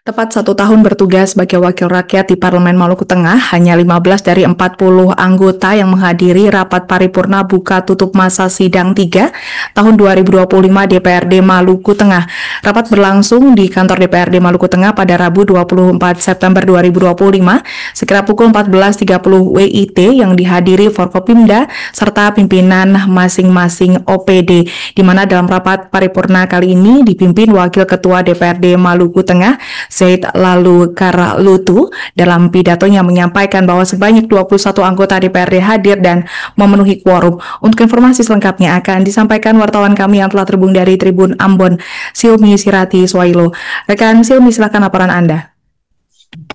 Tepat 1 tahun bertugas sebagai wakil rakyat di Parlemen Maluku Tengah, hanya 15 dari 40 anggota yang menghadiri rapat paripurna buka tutup masa sidang 3 tahun 2025 DPRD Maluku Tengah. Rapat berlangsung di kantor DPRD Maluku Tengah pada Rabu 24 September 2025 sekira pukul 14.30 WIT yang dihadiri Forkopimda serta pimpinan masing-masing OPD, di mana dalam rapat paripurna kali ini dipimpin Wakil Ketua DPRD Maluku Tengah Zaid Lalu Karlutu. Dalam pidatonya menyampaikan bahwa sebanyak 21 anggota DPRD hadir dan memenuhi quorum. Untuk informasi selengkapnya akan disampaikan wartawan kami yang telah terhubung dari Tribun Ambon, Silmi Sirati Swailo. Rekan Silmi, silakan laporan Anda.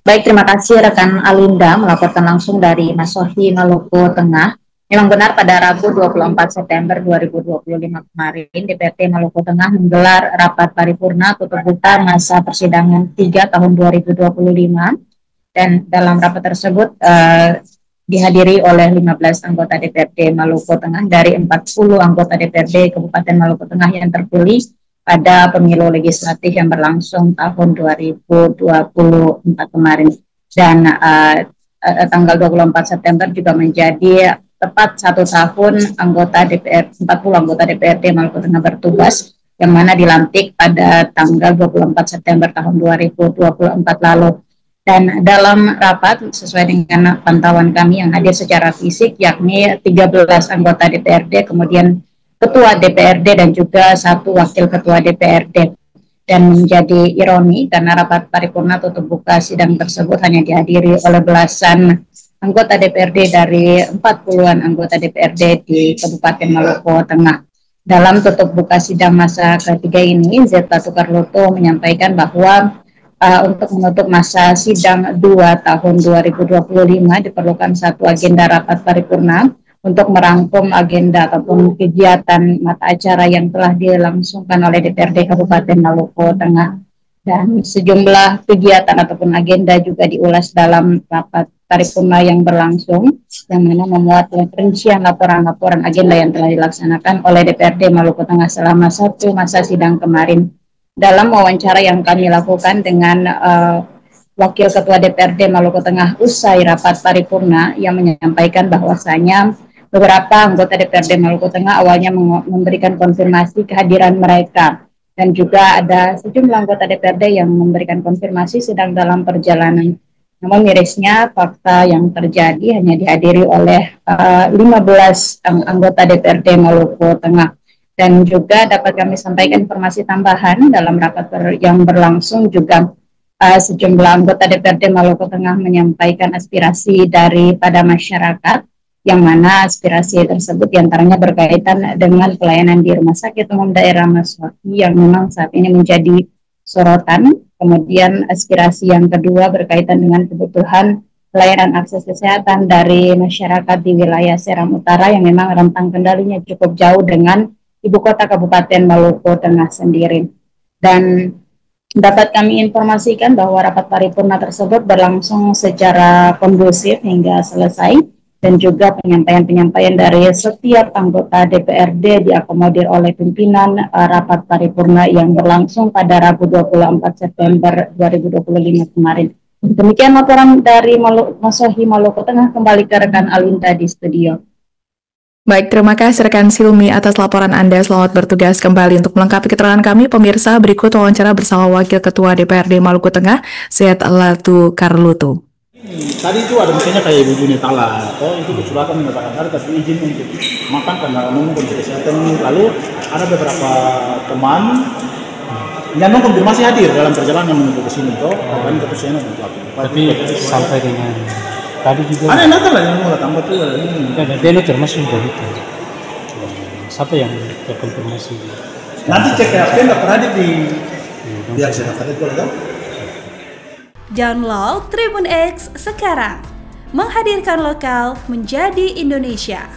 Baik, terima kasih rekan Alinda melaporkan langsung dari Masohi, Maluku Tengah. Memang benar pada Rabu 24 September 2025 kemarin, DPRD Maluku Tengah menggelar rapat paripurna tutup buka masa persidangan 3 tahun 2025. Dan dalam rapat tersebut dihadiri oleh 15 anggota DPRD Maluku Tengah dari 40 anggota DPRD Kabupaten Maluku Tengah yang terpilih pada pemilu legislatif yang berlangsung tahun 2024 kemarin. Dan tanggal 24 September juga menjadi tepat 1 tahun anggota DPR, 40 anggota DPRD Maluku Tengah bertugas, yang mana dilantik pada tanggal 24 September tahun 2024 lalu. Dan dalam rapat, sesuai dengan pantauan kami yang hadir secara fisik, yakni 13 anggota DPRD, kemudian Ketua DPRD dan juga 1 Wakil Ketua DPRD. Dan menjadi ironi karena rapat paripurna tutup buka sidang tersebut hanya dihadiri oleh belasan anggota DPRD dari 40-an anggota DPRD di Kabupaten Maluku Tengah. Dalam tutup buka sidang masa ketiga ini, Zaid Lalu Karlutu menyampaikan bahwa untuk menutup masa sidang 2 tahun 2025 diperlukan 1 agenda rapat paripurna untuk merangkum agenda ataupun kegiatan mata acara yang telah dilangsungkan oleh DPRD Kabupaten Maluku Tengah. Dan sejumlah kegiatan ataupun agenda juga diulas dalam rapat paripurna yang berlangsung, yang mana memuat rincian laporan-laporan agenda yang telah dilaksanakan oleh DPRD Maluku Tengah selama 1 masa sidang kemarin. Dalam wawancara yang kami lakukan dengan Wakil Ketua DPRD Maluku Tengah usai rapat paripurna, yang menyampaikan bahwasanya beberapa anggota DPRD Maluku Tengah awalnya memberikan konfirmasi kehadiran mereka, dan juga ada sejumlah anggota DPRD yang memberikan konfirmasi sedang dalam perjalanan. Namun mirisnya fakta yang terjadi hanya dihadiri oleh 15 anggota DPRD Maluku Tengah. Dan juga dapat kami sampaikan informasi tambahan dalam rapat yang berlangsung juga sejumlah anggota DPRD Maluku Tengah menyampaikan aspirasi daripada masyarakat, yang mana aspirasi tersebut diantaranya berkaitan dengan pelayanan di Rumah Sakit Umum Daerah Masohi yang memang saat ini menjadi sorotan. Kemudian aspirasi yang kedua berkaitan dengan kebutuhan pelayanan akses kesehatan dari masyarakat di wilayah Seram Utara yang memang rentang kendalinya cukup jauh dengan ibu kota Kabupaten Maluku Tengah sendiri. Dan dapat kami informasikan bahwa rapat paripurna tersebut berlangsung secara kondusif hingga selesai, dan juga penyampaian-penyampaian dari setiap anggota DPRD diakomodir oleh pimpinan rapat paripurna yang berlangsung pada Rabu 24 September 2025 kemarin. Demikian laporan dari Masohi, Maluku Tengah. Kembali ke rekan Alinda di studio. Baik, terima kasih rekan Silmi atas laporan Anda. Selamat bertugas kembali. Untuk melengkapi keterangan kami, pemirsa, berikut wawancara bersama Wakil Ketua DPRD Maluku Tengah, Zaid Lalu Karlutu. Tadi itu ada misalnya kayak Ibu Junitala, itu kesulitan mendapatkan harga tapi izin untuk makan karena umum kondisi kesehatan. Lalu ada beberapa teman yang konfirmasi hadir dalam perjalanan menuju ke sini, dan keputusannya untuk apa? Tapi sampai dengan tadi juga ada yang datang lah yang mau tambah tuh ini. Ada dulu termasuk juga itu. Siapa yang terkonfirmasi? Nanti cek HP nggak pernah ada di aksesnya itu ada. Download Tribun X sekarang, menghadirkan lokal menjadi Indonesia.